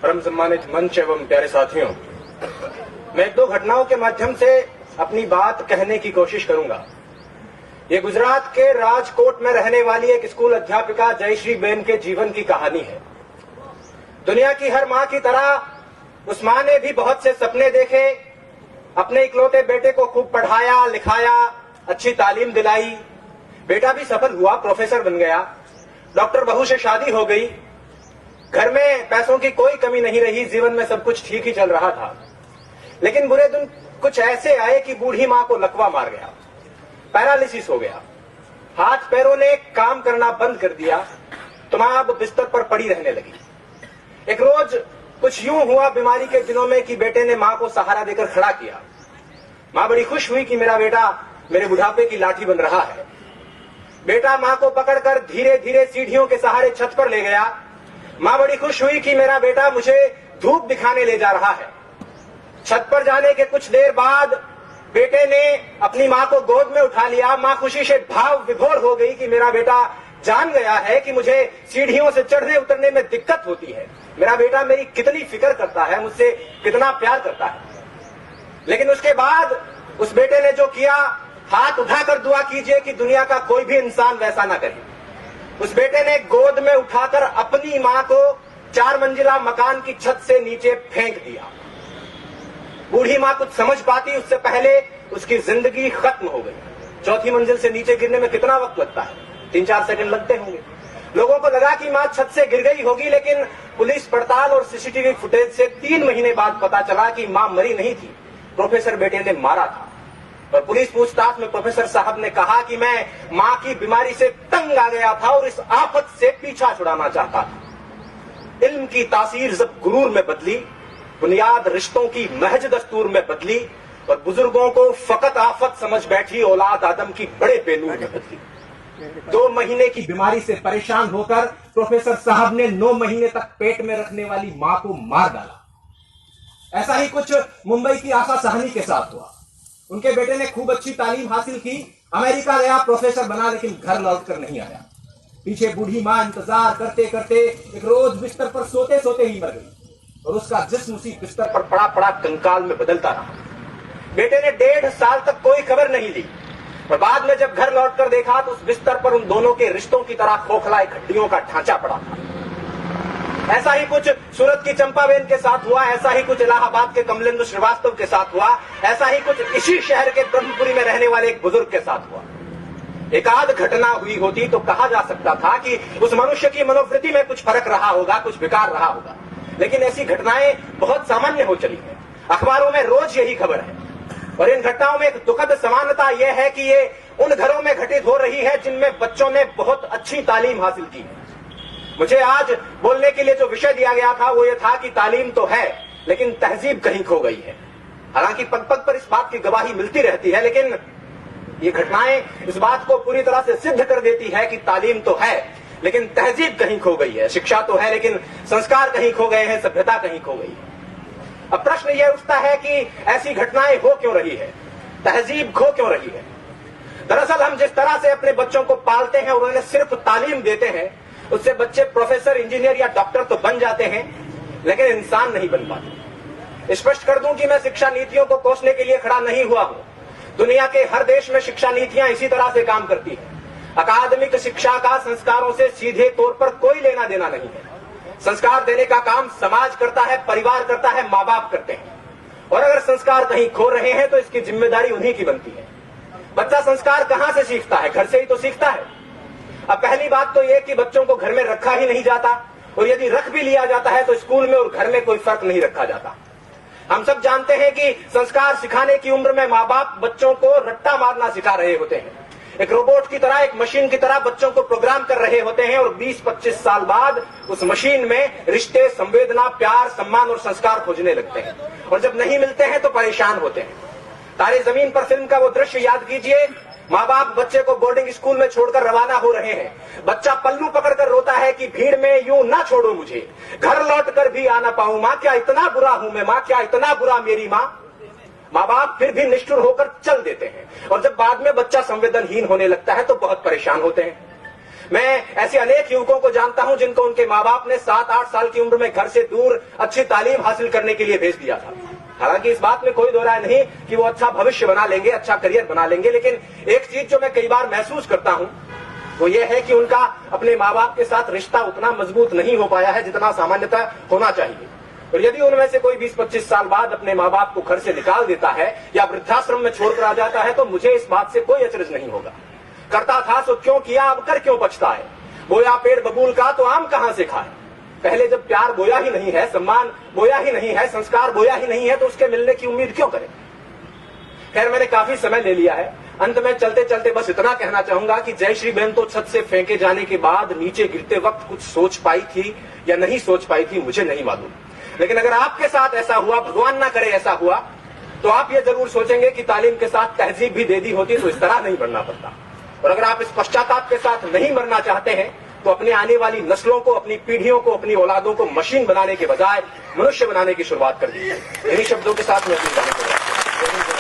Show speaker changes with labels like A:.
A: परम सम्मानित मंच एवं प्यारे साथियों, मैं एक दो घटनाओं के माध्यम से अपनी बात कहने की कोशिश करूंगा। ये गुजरात के राजकोट में रहने वाली एक स्कूल अध्यापिका जयश्री बेन के जीवन की कहानी है। दुनिया की हर मां की तरह उस मां ने भी बहुत से सपने देखे, अपने इकलौते बेटे को खूब पढ़ाया लिखाया, अच्छी तालीम दिलाई। बेटा भी सफल हुआ, प्रोफेसर बन गया, डॉक्टर बहू से शादी हो गई, घर में पैसों की कोई कमी नहीं रही, जीवन में सब कुछ ठीक ही चल रहा था। लेकिन बुरे दिन कुछ ऐसे आए कि बूढ़ी मां को लकवा मार गया, पैरालिसिस हो गया, हाथ पैरों ने काम करना बंद कर दिया, तो मां अब बिस्तर पर पड़ी रहने लगी। एक रोज कुछ यूं हुआ बीमारी के दिनों में कि बेटे ने मां को सहारा देकर खड़ा किया। मां बड़ी खुश हुई कि मेरा बेटा मेरे बुढ़ापे की लाठी बन रहा है। बेटा मां को पकड़कर धीरे धीरे सीढ़ियों के सहारे छत पर ले गया। मां बड़ी खुश हुई कि मेरा बेटा मुझे धूप दिखाने ले जा रहा है। छत पर जाने के कुछ देर बाद बेटे ने अपनी मां को गोद में उठा लिया। मां खुशी से भाव विभोर हो गई कि मेरा बेटा जान गया है कि मुझे सीढ़ियों से चढ़ने उतरने में दिक्कत होती है। मेरा बेटा मेरी कितनी फिक्र करता है, मुझसे कितना प्यार करता है। लेकिन उसके बाद उस बेटे ने जो किया, हाथ उठाकर दुआ कीजिए कि दुनिया का कोई भी इंसान वैसा ना करे। उस बेटे ने गोद में उठाकर अपनी मां को 4 मंजिला मकान की छत से नीचे फेंक दिया। बूढ़ी मां कुछ समझ पाती उससे पहले उसकी जिंदगी खत्म हो गई। 4थी मंजिल से नीचे गिरने में कितना वक्त लगता है? 3-4 सेकंड लगते होंगे। लोगों को लगा कि मां छत से गिर गई होगी, लेकिन पुलिस पड़ताल और सीसीटीवी फुटेज से 3 महीने बाद पता चला कि मां मरी नहीं थी, प्रोफेसर बेटे ने मारा था। और पुलिस पूछताछ में प्रोफेसर साहब ने कहा कि मैं मां की बीमारी से तंग आ गया था और इस आफत से पीछा छुड़ाना चाहता था। इल्म की तासीर जब गुरूर में बदली, बुनियाद रिश्तों की महज दस्तूर में बदली और बुजुर्गों को फकत आफत समझ बैठी औलाद आदम की बड़े बेनूर में बदली। 2 महीने की बीमारी से परेशान होकर प्रोफेसर साहब ने 9 महीने तक पेट में रखने वाली मां को मार डाला। ऐसा ही कुछ मुंबई की आशा साहनी के साथ हुआ। उनके बेटे ने खूब अच्छी तालीम हासिल की, अमेरिका गया, प्रोफेसर बना, लेकिन घर लौटकर नहीं आया। पीछे बूढ़ी मां इंतजार करते करते एक रोज बिस्तर पर सोते सोते ही मर गई और उसका जिस्म उसी बिस्तर पर पड़ा पड़ा कंकाल में बदलता रहा। बेटे ने 1.5 साल तक कोई खबर नहीं ली और बाद में जब घर लौटकर देखा तो उस बिस्तर पर उन दोनों के रिश्तों की तरह खोखला एक हड्डियों का ढांचा पड़ा था। ऐसा ही कुछ सूरत की चंपाबेन के साथ हुआ, ऐसा ही कुछ इलाहाबाद के कमलेंद्र श्रीवास्तव के साथ हुआ, ऐसा ही कुछ इसी शहर के ब्रह्मपुरी में रहने वाले एक बुजुर्ग के साथ हुआ। एक आध घटना हुई होती तो कहा जा सकता था कि उस मनुष्य की मनोवृत्ति में कुछ फर्क रहा होगा, कुछ विकार रहा होगा। लेकिन ऐसी घटनाएं बहुत सामान्य हो चली है, अखबारों में रोज यही खबर है। और इन घटनाओं में एक दुखद समानता यह है कि ये उन घरों में घटित हो रही है जिनमें बच्चों ने बहुत अच्छी तालीम हासिल की है। मुझे आज बोलने के लिए जो विषय दिया गया था वो ये था कि तालीम तो है लेकिन तहजीब कहीं खो गई है। हालांकि पग पग पर इस बात की गवाही मिलती रहती है, लेकिन ये घटनाएं इस बात को पूरी तरह से सिद्ध कर देती है कि तालीम तो है लेकिन तहजीब कहीं खो गई है। शिक्षा तो है लेकिन संस्कार कहीं खो गए हैं, सभ्यता कहीं खो गई है। अब प्रश्न यह उठता है कि ऐसी घटनाएं हो क्यों रही है, तहजीब खो क्यों रही है। दरअसल हम जिस तरह से अपने बच्चों को पालते हैं और उन्हें सिर्फ तालीम देते हैं, उससे बच्चे प्रोफेसर, इंजीनियर या डॉक्टर तो बन जाते हैं लेकिन इंसान नहीं बन पाते। स्पष्ट कर दूं कि मैं शिक्षा नीतियों को कोसने के लिए खड़ा नहीं हुआ हूं। दुनिया के हर देश में शिक्षा नीतियां इसी तरह से काम करती हैं। अकादमिक शिक्षा का संस्कारों से सीधे तौर पर कोई लेना देना नहीं है। संस्कार देने का काम समाज करता है, परिवार करता है, माँ बाप करते हैं। और अगर संस्कार कहीं खो रहे हैं तो इसकी जिम्मेदारी उन्हीं की बनती है। बच्चा संस्कार कहां से सीखता है? घर से ही तो सीखता है। अब पहली बात तो यह कि बच्चों को घर में रखा ही नहीं जाता, और यदि रख भी लिया जाता है तो स्कूल में और घर में कोई फर्क नहीं रखा जाता। हम सब जानते हैं कि संस्कार सिखाने की उम्र में माँ बाप बच्चों को रट्टा मारना सिखा रहे होते हैं। एक रोबोट की तरह, एक मशीन की तरह बच्चों को प्रोग्राम कर रहे होते हैं और 20-25 साल बाद उस मशीन में रिश्ते, संवेदना, प्यार, सम्मान और संस्कार खोजने लगते हैं। और जब नहीं मिलते हैं तो परेशान होते हैं। तारे जमीन पर फिल्म का वो दृश्य याद कीजिए। माँ बाप बच्चे को बोर्डिंग स्कूल में छोड़कर रवाना हो रहे हैं। बच्चा पल्लू पकड़कर रोता है कि भीड़ में यूं ना छोड़ो मुझे, घर लौट कर भी आना पाऊं माँ, क्या इतना बुरा हूं मैं माँ, क्या इतना बुरा मेरी माँ। माँ बाप फिर भी निष्ठुर होकर चल देते हैं और जब बाद में बच्चा संवेदनहीन होने लगता है तो बहुत परेशान होते हैं। मैं ऐसे अनेक युवकों को जानता हूं जिनको उनके माँ बाप ने 7-8 साल की उम्र में घर से दूर अच्छी तालीम हासिल करने के लिए भेज दिया था। हालांकि इस बात में कोई दो राय नहीं कि वो अच्छा भविष्य बना लेंगे, अच्छा करियर बना लेंगे, लेकिन एक चीज जो मैं कई बार महसूस करता हूं वो ये है कि उनका अपने माँ बाप के साथ रिश्ता उतना मजबूत नहीं हो पाया है जितना सामान्यतः होना चाहिए। और यदि उनमें से कोई 20-25 साल बाद अपने माँ बाप को घर से निकाल देता है या वृद्धाश्रम में छोड़कर आ जाता है तो मुझे इस बात से कोई अचरज नहीं होगा। करता था सो क्यों किया, अब कर क्यों पछता है। बोया पेड़ बबूल का तो आम कहां से खाए। पहले जब प्यार बोया ही नहीं है, सम्मान बोया ही नहीं है, संस्कार बोया ही नहीं है तो उसके मिलने की उम्मीद क्यों करें। खैर, मैंने काफी समय ले लिया है। अंत में चलते चलते बस इतना कहना चाहूंगा कि जयश्री बहन तो छत से फेंके जाने के बाद नीचे गिरते वक्त कुछ सोच पाई थी या नहीं सोच पाई थी मुझे नहीं मालूम, लेकिन अगर आपके साथ ऐसा हुआ, भगवान ना करे ऐसा हुआ, तो आप ये जरूर सोचेंगे कि तालीम के साथ तहजीब भी दे दी होती तो इस तरह नहीं बढ़ना पड़ता। और अगर आप इस पश्चाताप के साथ नहीं मरना चाहते हैं तो अपने आने वाली नस्लों को, अपनी पीढ़ियों को, अपनी औलादों को मशीन बनाने के बजाय मनुष्य बनाने की शुरुआत कर दीजिए। इन्हीं शब्दों के साथ मैं अपनी बात कर रहा हूं।